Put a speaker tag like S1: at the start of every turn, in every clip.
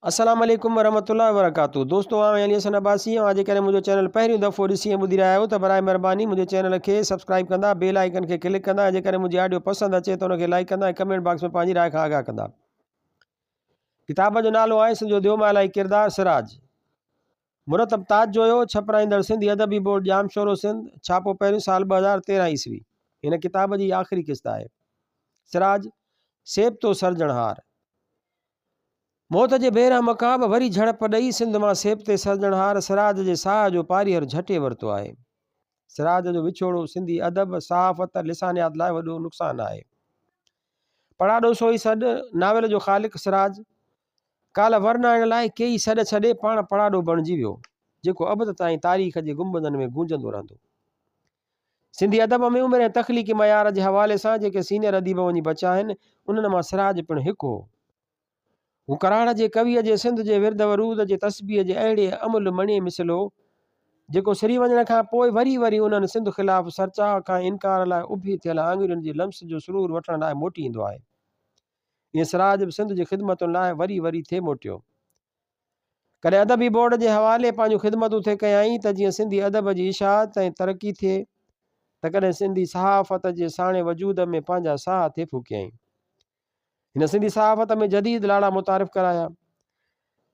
S1: अस्सलाम वालेकुम वरहमतुल्लाहि वबरकातुहू। दोस्तों आउं अली हसन अब्बासी आज करे मुझो चैनल पहिरियों दफ़ो ॾिसी ऐं ॿुधी रहिया आहियो त बराए महिरबानी मुझे चैनल खे सब्सक्राइब कंदा, बेल आइकन खे क्लिक कंदा, जेकॾहिं मुंहिंजी ऑडियो पसंदि अचे त उनखे लाइक कंदा ऐं कमेंट बॉक्स में पंहिंजी राय खां आगाह कंदा। किताब जो नालो आहे सिंधु देवमालाई किरदार सिराज। मुरतब ताज जोयो छपराईंदड़ सिंधी अदबी बोर्ड जाम शोरो सिंध, छापो पहिरियों साल 2013 ईस्वी। हिन किताब जी आख़िरी क़िस्त आहे। सिराज सेब तो सर्जणहार। मौत जे बेरा मकाब वरी झड़प ॾेई सिंध मां सेब ते सर्जणहार सिराज जे साह जो पारीहर झटे वरितो आहे। सिराज जो विछोड़ो सिंधी अदब सहाफ़त लिसानियात लाइ वॾो नुक़सानु आहे। पढ़ाॾो सोई सॾ नावेल जो ख़ालिक़ सिराज काल वर्णाइण लाइ कई सॾ छॾे पाण पढ़ाॾो बणिजी वियो, जेको अबद ताईं तारीख़ जे गुंबदनि में गूंजंदो रहंदो। सिंधी अदब में उमिरि ऐं तख़लीक़ी मयार जे हवाले सां जेके सीनियर अदीब वञी बचा आहिनि, उन्हनि मां सिराज पिणु हिकु हो। हू कराड़ जे कवीअ जे सिंध जे विर्द वरूद जे तस्बीह जे अहिड़े अमुल मणीअ मिसल हो, जेको सिरी वञण खां पोइ वरी वरी उन्हनि सिंध ख़िलाफ़ सरचा खां इनकार लाइ उभी थियल आङुरियुनि जी लम्स जो सुरूर वठण लाइ मोटी ईंदो आहे। ईअं सिराज बि सिंध जी ख़िदमतुनि लाइ वरी वरी थिए मोटियो। कॾहिं अदबी बोर्ड जे हवाले पंहिंजूं ख़िदमतूं थिए कयाईं त जीअं सिंधी अदब जी इशाअत ऐं तरक़ी थिए, त कॾहिं सिंधी सहाफ़त जे साणे वजूद में पंहिंजा साह थिए फूकियईं। हिन सिंधी सहाफ़त में जदीद लाड़ा मुतारिफ़ कराया।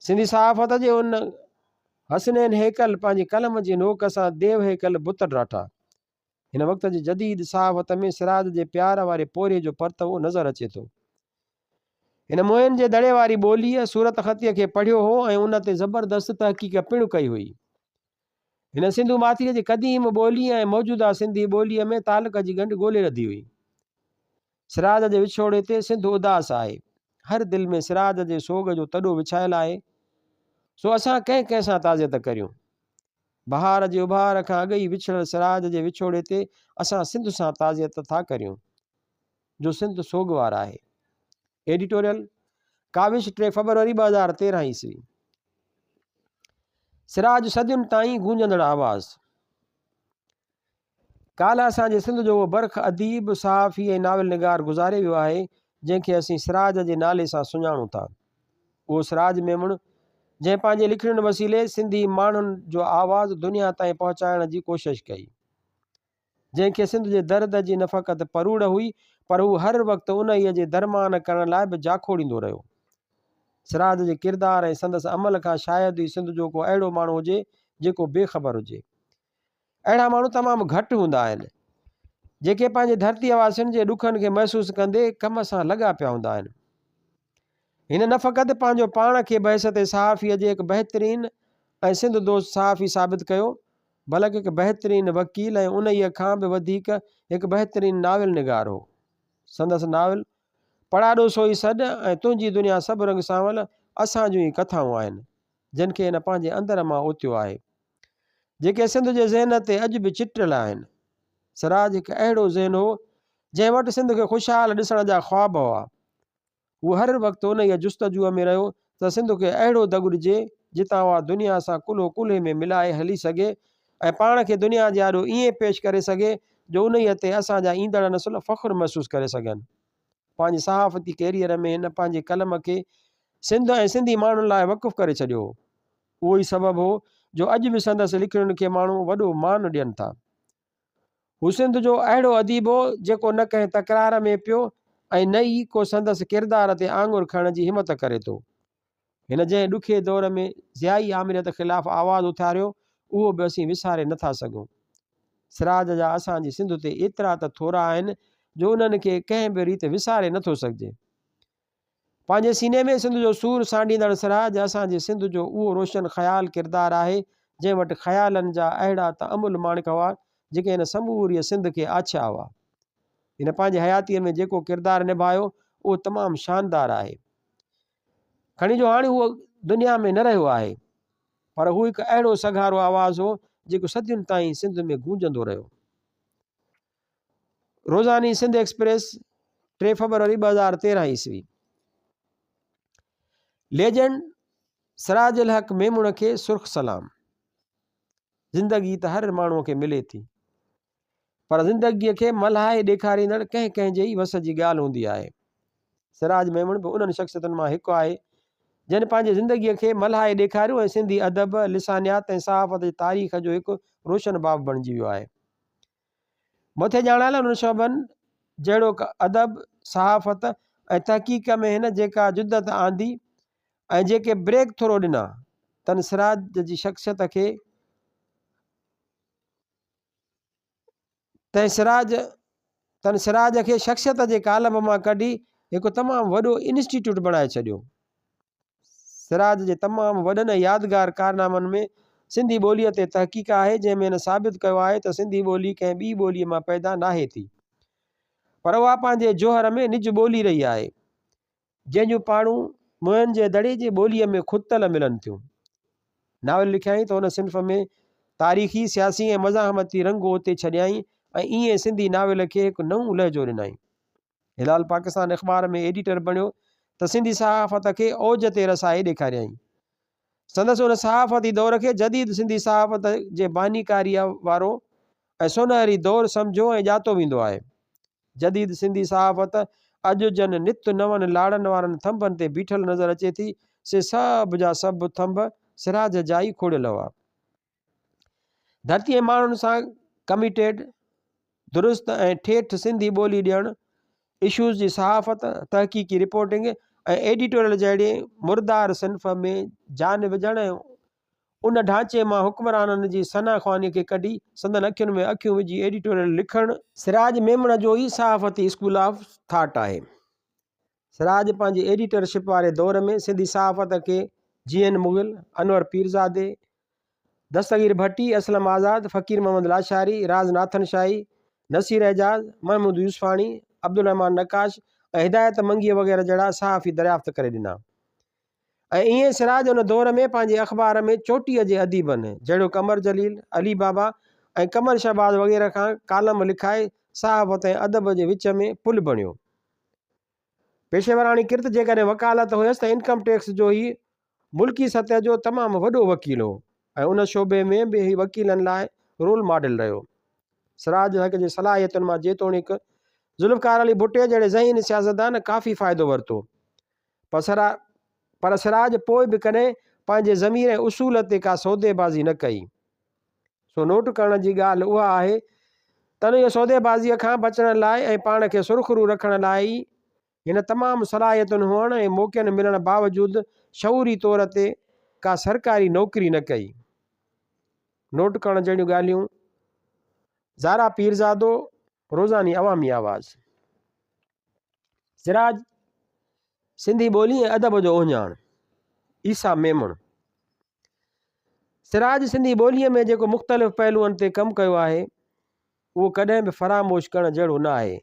S1: सिंधी सहाफ़त जे उन हसनैन हेकल पंहिंजी कलम जी नोक सां देव हेकल बुत ॾाठा। हिन वक़्त जी जदीद सहाफ़त में सिराज जे प्यार वारे पोरे जो परतवो नज़र अचे थो। हिन मोहन जे दड़े वारी ॿोलीअ सूरत ख़तीअ खे पढ़ियो हो ऐं उन ते ज़बरदस्त तहक़ीक़ पिणु कई हुई। हिन सिंधु माथीअ जी क़दीम ॿोली ऐं मौजूदा सिंधी ॿोलीअ में तालुक जी ॻंढि ॻोल्हे रधी हुई। सिराज जे विछोड़े ते सिंध उदास आहे। हर दिलि में सिराज जे सोग जो तॾो विछायल आहे। सो असां कंहिं कंहिं सां ताज़ियत करियूं। बहार जे उभार खां अॻु ई विछड़ल सिराज जे विछोड़े ते असां सिंध सां ताज़ियत था करियूं, जो सिंध सोगवार आहे। एडिटोरियल काविश 3 फरवरी 2013 ईस्वी। सिराज सदियुनि ताईं गूंजंदड़ आवाज़। काल असांजे सिंध जो उहो बर्ख अदीब सहाफ़ी ऐं नाविल निगार गुज़ारे वियो आहे, जंहिंखे असीं सिराज जे नाले सां सुञाणूं था। उहो सिराज मेमण जंहिं पंहिंजे लिखण वसीले सिंधी माण्हुनि जो आवाज़ दुनिया ताईं पहुचाइण जी कोशिशि कई, जंहिंखे सिंध जे दर्द जी न फ़क़ति परूड़ हुई, पर हू हर वक़्तु उन जे दरमान करण लाइ बि जाखोड़ींदो रहियो। सिराज जे किरदार ऐं संदसि अमल खां शायदि ई सिंध जो को अहिड़ो माण्हू हुजे जेको बेख़बर हुजे। अहिड़ा माण्हू तमामु घटि हूंदा आहिनि, जेके पंहिंजे धरती वासियुनि जे ॾुखनि खे महसूसु कंदे कम सां लॻा पिया हूंदा आहिनि। हिन न फ़क़ति पंहिंजो पाण खे बहसत सहाफ़ीअ जे हिकु बहितरीन ऐं सिंध दोस्त सहाफ़ी साबित कयो, बल्कि हिकु बहितरीन वकील ऐं उन खां बि वधीक हिकु बहितरीन नाविल निगार हो। संदसि नाविल पढ़ाॾो सोई सॾ ऐं तुंहिंजी दुनिया सभु रंग सांवल असां जूं ई कथाऊं आहिनि, जिन खे हिन पंहिंजे अंदर मां उथियो आहे, जेके सिंध जे ज़हन ते अॼु बि चिटियल आहिनि। सिराज हिकु अहिड़ो ज़हन हो जंहिं वटि सिंध खे ख़ुशहाल ॾिसण जा ख़्वाब हुआ। हू हर वक़्तु उन जुस्तजूअ में रहियो त सिंध खे अहिड़ो दगुड़िजे जितां उहा दुनिया सां कुल्हो कुल्हे में मिलाए हली सघे ऐं पाण खे दुनिया जे आॾो ईअं पेश करे सघे जो उन ते असांजा ईंदड़ नसुल फ़ख़्रु महसूसु करे सघनि। पंहिंजे सहाफ़ती कैरियर में हिन पंहिंजे कलम खे सिंध ऐं सिंधी माण्हुनि लाइ वक़ुफ़ु करे छॾियो हो। उहो ई सबबु हो जो अॼु बि संदसि लिखण खे माण्हू वॾो मान ॾियनि था। हू सिंध जो अहिड़ो अदीब हो जेको न कंहिं तकरार में पियो ऐं न ई को संदसि किरदार ते आङुर खणण जी हिमत करे थो। हिन जंहिं ॾुखे दौर में ज़ियाई आमिरियत ख़िलाफ़ु आवाज़ उथारियो, उहो बि असीं विसारे नथा सघूं। सिराज जा असांजी सिंध ते एतिरा त थोरा आहिनि जो उन्हनि खे कंहिं बि रीति विसारे नथो सघिजे। पंहिंजे सीने में सिंध जो सूर सांडींदड़ सिराज असांजे सिंध जो उहो रोशन ख़याल किरदार आहे जंहिं वटि ख़यालनि जा अहिड़ा त अमुल माणिक हुआ जेके हिन समूरी सिंध खे आछा हुआ। हिन पंहिंजे हयातीअ में जेको किरदारु निभायो उहो तमामु शानदार आहे। खणी जो हाणे उहो दुनिया में न रहियो आहे, पर हू हिकु अहिड़ो सघारो आवाज़ हो जेको सदियुनि ताईं सिंध में गूंजंदो रहियो। रोज़ानी सिंध एक्सप्रेस 3 फरवरी 2013 ईस्वी। लेजेंड सिराज उल हक़ मेमुण खे सुर्ख़ सलाम। ज़िंदगी त हर माण्हूअ खे मिले थी, पर ज़िंदगीअ खे मल्हाए ॾेखारींदड़ कंहिं कंहिं जे ई वस जी ॻाल्हि हूंदी आहे। सिराज मेमुण बि उन्हनि शख़्सियतुनि मां हिकु आहे जिन पंहिंजी ज़िंदगीअ खे मल्हाए ॾेखारियो ऐं सिंधी अदब लिसानियात ऐं सहाफ़त जी तारीख़ जो हिकु रोशन बाब बणिजी वियो आहे। मथे ॼाणायल उन शोबनि जहिड़ो अदब सहाफ़त ऐं तहक़ीक़ में हिन जेका जुदत आंदी ऐं जेके ब्रेक थ्रो ॾिना तन सिराज जी शख़्सियत खे तन सिराज खे शख़्सियत जे कालम मां कढी हिकु तमामु वॾो इंस्टीट्यूट बणाए छॾियो। सिराज जे तमामु वॾनि यादगार कारनामनि में सिंधी ॿोलीअ ते तहक़ीक़ आहे, जंहिंमें हिन साबित कयो आहे त सिंधी ॿोली कंहिं ॿी ॿोलीअ मां पैदा नाहे थी, पर उहा पंहिंजे जोहर में निज ॿोली रही आहे, जंहिंजूं पाणू मुंहनि जे दड़े जे ॿोलीअ में खुदतल मिलनि थियूं। नावल लिखियईं त हुन सिंफ़ में तारीख़ी, सियासी ऐं मज़ाहमती रंग उते छॾियईं ऐं ईअं सिंधी नावल खे हिकु नओं लहजो ॾिनई। हिलाल पाकिस्तान अख़बार में एडिटर बणियो त सिंधी सहाफ़त खे ओज ते रसाए ॾेखारियईं। संदसि उन सहाफ़ती दौर खे जदीद सिंधी सहाफ़त जे बानीकारीअ वारो ऐं सोनहरी दौर सम्झो ऐं ॼातो वेंदो आहे। जदीद सिंधी सहाफ़त अॼु जन नित नवनि लाड़नि वारनि थंभनि ते बीठल नज़र अचे थी, से सभु जा सभु थंभ सिराज जा ई खोड़ियल हुआ। धरतीअ माण्हुनि सां कमिटेड दुरुस्त ऐं ठेठ सिंधी ॿोली ॾियणु, इशूज़ जी सहाफ़त, तहक़ीक़ी रिपोर्टिंग ऐं एडिटोरियल जहिड़े मुर्दार सिन्फ़ में जान विझणु ऐं उन ढांचे मां हुक्मराननि जी सना ख़्वानी खे कढी संदन अखियुनि में अखियूं विझी एडिटोरियल लिखणु सिराज मेमण जो ई सहाफ़ती स्कूल ऑफ थाट आहे। सिराज पंहिंजी एडिटरशिप वारे दौर में सिंधी सहाफ़त खे GN मुग़ल, अनवर पीरज़ादे, दस्तगीर भट्टी, असलम आज़ाद, फ़कीर मोहम्मद लाशारी, राज नाथन शाही, नसीर एजाज, महमूद यूसफानी, अब्दुल रहमान नकाश ऐं हिदायत मंगीअ वग़ैरह जहिड़ा सहाफ़ी दरियाफ़्त करे ॾिना। ऐं ईअं सिराज उन दौर में पंहिंजे अख़बार में चोटीअ जे अदीबनि जहिड़ो कमर जलील, अली बाबा ऐं कमर शहबाज वग़ैरह खां कालम लिखाए सहाफ़त ऐं अदब जे विच में पुल बणियो। पेशेवराणी किर्त जेकॾहिं वकालत हुयसि त इनकम टैक्स जो ई मुल्की सतह जो तमामु वॾो वकील हो ऐं उन शोबे में बि वकीलनि लाइ रोल मॉडल रहियो। सिराज हक़ जे सलाहियतुनि मां जेतोणीकि ज़ुल्फ़कार अली भुट्टे जहिड़े ज़हीन सियासतदान काफ़ी फ़ाइदो वरितो, पर सिराज पोइ बि कॾहिं पंहिंजे ज़मीर ऐं उसूल ते का सौदेबाज़ी न कई। सो नोट करण जी ॻाल्हि उहा आहे त इहो सौदेबाज़ीअ खां बचण लाइ ऐं पाण खे सुरख़ुरू रखण लाइ हिन तमामु सलाहियतुनि हुअण ऐं मौक़नि मिलण बावजूदि शऊरी तौर ते का सरकारी नौकरी न कई। नोट करण जहिड़ियूं ॻाल्हियूं: ज़ारा पीरज़ादो, रोज़ानी अवामी आवाज़। सिराज सिंधी ॿोली ऐं अदब जो ओञाण। ईसा मेमण। सिराज सिंधी ॿोलीअ में जेको मुख़्तलिफ़ पहलुअनि ते कमु कयो आहे उहो कॾहिं बि फ़रामोश करण जहिड़ो न आहे।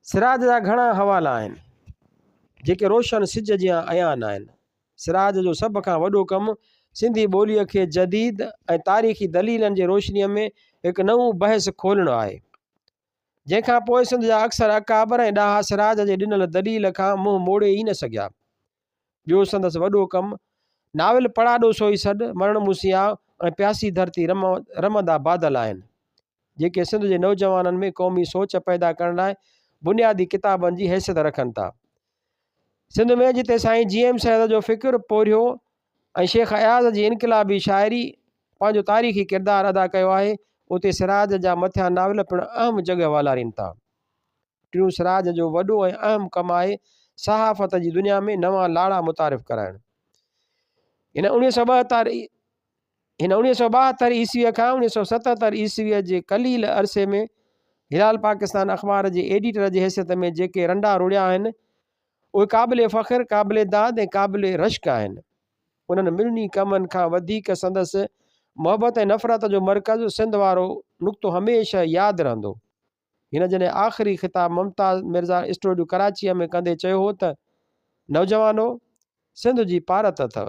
S1: सिराज जा घणा हवाला आहिनि जेके रोशन सिज जियां अयान आहिनि। सिराज जो सभ खां वॾो कमु सिंधी ॿोलीअ खे जदीद ऐं तारीख़ी दलीलनि जे रोशनीअ में हिकु नओं बहस खोलणु आहे, जंहिंखां पोइ सिंध जा अक्सर अकाबर ऐं ॾाहा सिराज जे ॾिनल दलील खां मुंहुं मोड़े ई न सघिया। ॿियो संदसि वॾो कमु नाविल पढ़ाॾो सोई सॾु, मरण मूसिया ऐं प्यासी धरती रमंदा बादल आहिनि, जेके सिंध जे नौजवाननि में क़ौमी सोच पैदा करण लाइ बुनियादी किताबनि जी हैसियत रखनि था। सिंध में जिते साईं GM सैद जो फ़िक्र पोरियो ऐं शेख अयाज़ जी इनक़लाबी शाइरी पंहिंजो तारीख़ी किरदारु अदा कयो आहे, उते सिराज जा मथियां नाविल पिणु अहम जॻह वालारीनि था। टियों सिराज जो वॾो ऐं अहम कमु आहे सहाफ़त जी दुनिया में नवां लाड़ा मुतारिफ़ कराइणु। हिन 1972 ईस्वीअ खां 1977 ईस्वीअ जे कलील अरसे में हिलाल पाकिस्तान अख़बार जे एडिटर जी हैसियत में जेके रंडा रुड़िया आहिनि उहे क़ाबिल फ़ख़्र, क़ाबिल दाद ऐं क़ाबिल रश्क आहिनि। उन्हनि मिलनी कमनि खां वधीक संदसि मोहबत ऐं नफ़रत जो मर्कज़ सिंध वारो नुक़्तो हमेशह यादि रहंदो। हिन जॾहिं आख़िरी ख़िताब मुमताज़ मिर्ज़ा स्टूडियो कराचीअ में कंदे चयो हो त नौजवानो सिंध जी पारत अथव,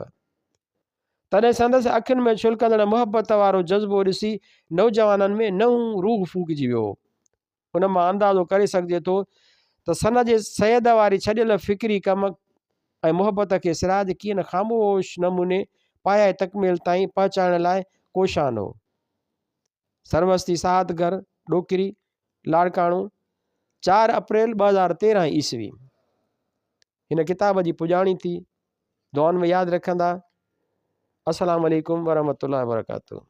S1: तॾहिं संदसि अखियुनि में छुलकंदड़ मोहबत वारो जज़्बो ॾिसी नौजवाननि में नऊं रूह फूकिजी वियो। उन मां अंदाज़ो करे सघिजे थो त सन जे सैद वारी छॾियल फ़िक्री कम ऐं मोहबत खे सिराज कीअं न ख़ामोश नमूने पाया तकमील ताईं पहुचाइण लाइ कोशान हो। सरवस्ती साहत घर ॾोकिरी लाड़काणो 4 अप्रैल 2013 ईस्वी। हिन किताब जी पुॼाणी थी दुआउनि में यादि रखंदा। अस्सलाम वालेकुम वरहमतुल्लाहि वबरकातुहू।